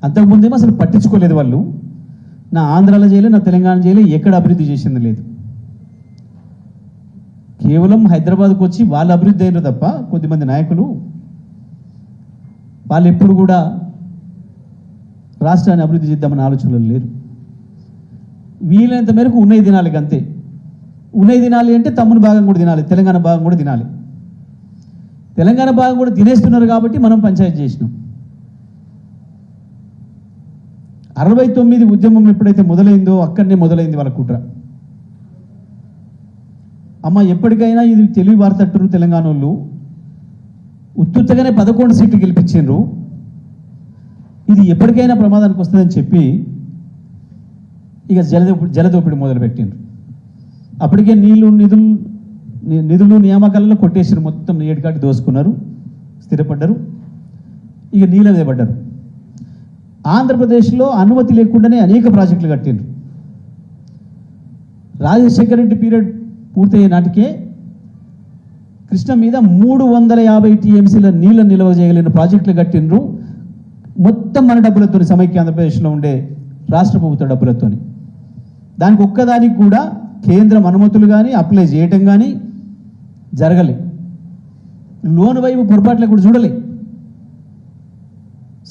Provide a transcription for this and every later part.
అంతకుముందేమో అసలు పట్టించుకోలేదు వాళ్ళు. నా ఆంధ్రాలో చేయలేదు, నా తెలంగాణ చేయలేదు, ఎక్కడ అభివృద్ధి చేసింది లేదు. కేవలం హైదరాబాద్కు వచ్చి వాళ్ళు అభివృద్ధి అయినారు తప్ప కొద్దిమంది నాయకులు వాళ్ళు ఎప్పుడు కూడా రాష్ట్రాన్ని అభివృద్ధి చేద్దామని ఆలోచనలు లేరు. వీలైనంత మేరకు ఉన్నది తినాలి, అంతే. ఉన్నది తినాలి అంటే తమ్ముని భాగం కూడా తినాలి, తెలంగాణ భాగం కూడా తినాలి. తెలంగాణ భాగం కూడా తినేస్తున్నారు కాబట్టి మనం పంచాయతీ చేసినాం. 69 ఉద్యమం ఎప్పుడైతే మొదలైందో అక్కడనే మొదలైంది వాళ్ళ కుట్ర. అమ్మ ఎప్పటికైనా ఇది తెలివి వార్తట్టురు తెలంగాణ వాళ్ళు, ఉత్తుత్తగానే 11 సీట్లు గెలిపించారు, ఇది ఎప్పటికైనా ప్రమాదానికి వస్తుందని చెప్పి ఇక జలదోపిడి మొదలుపెట్టిండ్రు. అప్పటికే నిధులు నియామకాలలో కొట్టేసారు, మొత్తం ఏడుకాటి దోసుకున్నారు, స్థిరపడ్డారు, ఇక నీళ్ళ మీద పడ్డారు. ఆంధ్రప్రదేశ్లో అనుమతి లేకుండానే అనేక ప్రాజెక్టులు కట్టిండ్రు. రాజశేఖర రెడ్డి పీరియడ్ పూర్తయ్యే నాటికే కృష్ణ మీద 350 టీఎంసీల నీళ్ళ నిల్వ చేయగలిగిన ప్రాజెక్టులు కట్టిండ్రు, మొత్తం మన డబ్బులతో, సమైక్య ఆంధ్రప్రదేశ్లో ఉండే రాష్ట్ర ప్రభుత్వ డబ్బులతో. దానికి ఒక్కదానికి కూడా కేంద్రం అనుమతులు కానీ అప్లై చేయటం కానీ జరగలే. లోన్ వైపు పొరపాట్లు కూడా చూడలే.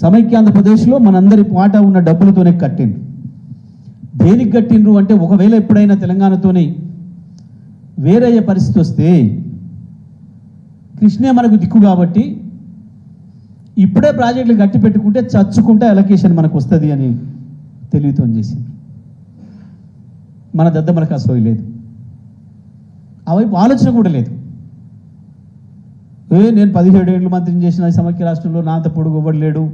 సమైక్య ఆంధ్రప్రదేశ్లో మనందరి పాట ఉన్న డబ్బులతోనే కట్టిండ్రు. దేనికి కట్టిండ్రు అంటే ఒకవేళ ఎప్పుడైనా తెలంగాణతోనే వేరే పరిస్థితి వస్తే కృష్ణే మనకు దిక్కు కాబట్టి ఇప్పుడే ప్రాజెక్టులు కట్టి పెట్టుకుంటే చచ్చుకుంటే అలొకేషన్ మనకు వస్తుంది అని తెలివితో చేసింది. మన దద్ద మనకు అసలు లేదు, ఆ వైపు ఆలోచన కూడా లేదు. నేను 17 ఏళ్ళు మంత్రిని చేసిన సమైక్య రాష్ట్రంలో నా అంత పొడుగు ఇవ్వలేడు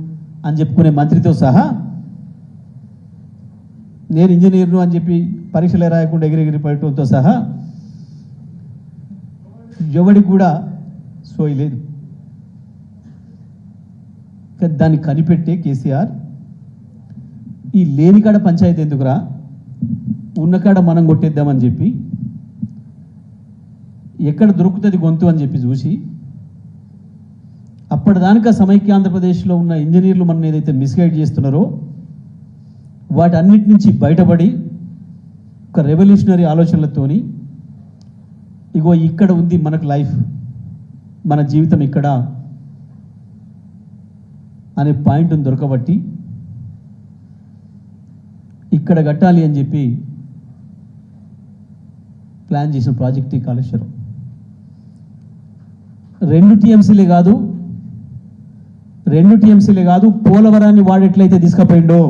అని చెప్పుకునే మంత్రితో సహా, నేను ఇంజనీర్ను అని చెప్పి పరీక్షలే రాయకుండా ఎగిరెగిరి పడటంతో సహా ఎవడికి కూడా సోయలేదు. దాన్ని కనిపెట్టే కేసీఆర్ ఈ లేనికాడ పంచాయతీ ఎందుకురా, ఉన్నకాడ మనం కొట్టేద్దామని చెప్పి, ఎక్కడ దొరుకుతుంది గొంతు అని చెప్పి చూసి, అప్పటిదానిక సమైక్య ఆంధ్రప్రదేశ్లో ఉన్న ఇంజనీర్లు మనం ఏదైతే మిస్గైడ్ చేస్తున్నారో వాటన్నిటి నుంచి బయటపడి ఒక రెవల్యూషనరీ ఆలోచనలతోని ఇగో ఇక్కడ ఉంది మనకు లైఫ్, మన జీవితం ఇక్కడ అనే పాయింట్ని దొరకబట్టి ఇక్కడ కట్టాలి అని చెప్పి ప్లాన్ చేసిన ప్రాజెక్ట్ ఈ కాళేశ్వరం. 2 టీఎంసీలే కాదు, పోలవరాన్ని వాడెట్లయితే తీసుకుపోయిండో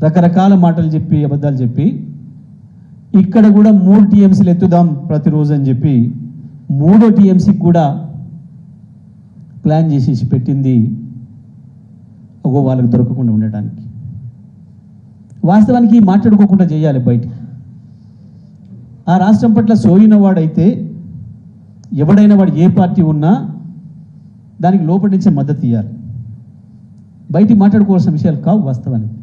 రకరకాల మాటలు చెప్పి అబద్ధాలు చెప్పి ఇక్కడ కూడా 3 టీఎంసీలు ఎత్తుదాం ప్రతిరోజు అని చెప్పి 3వ టీఎంసీకి కూడా ప్లాన్ చేసేసి పెట్టింది వాళ్ళకి దొరకకుండా ఉండటానికి. వాస్తవానికి మాట్లాడుకోకుండా చేయాలి బయటికి. ఆ రాష్ట్రం పట్ల సోయిన వాడైతే ఎవడైనా వాడు ఏ పార్టీ ఉన్నా దానికి లోపటి నుంచే మద్దతు ఇవ్వాలి. బయటికి మాట్లాడుకోవాల్సిన విషయాలు కావు వాస్తవానికి.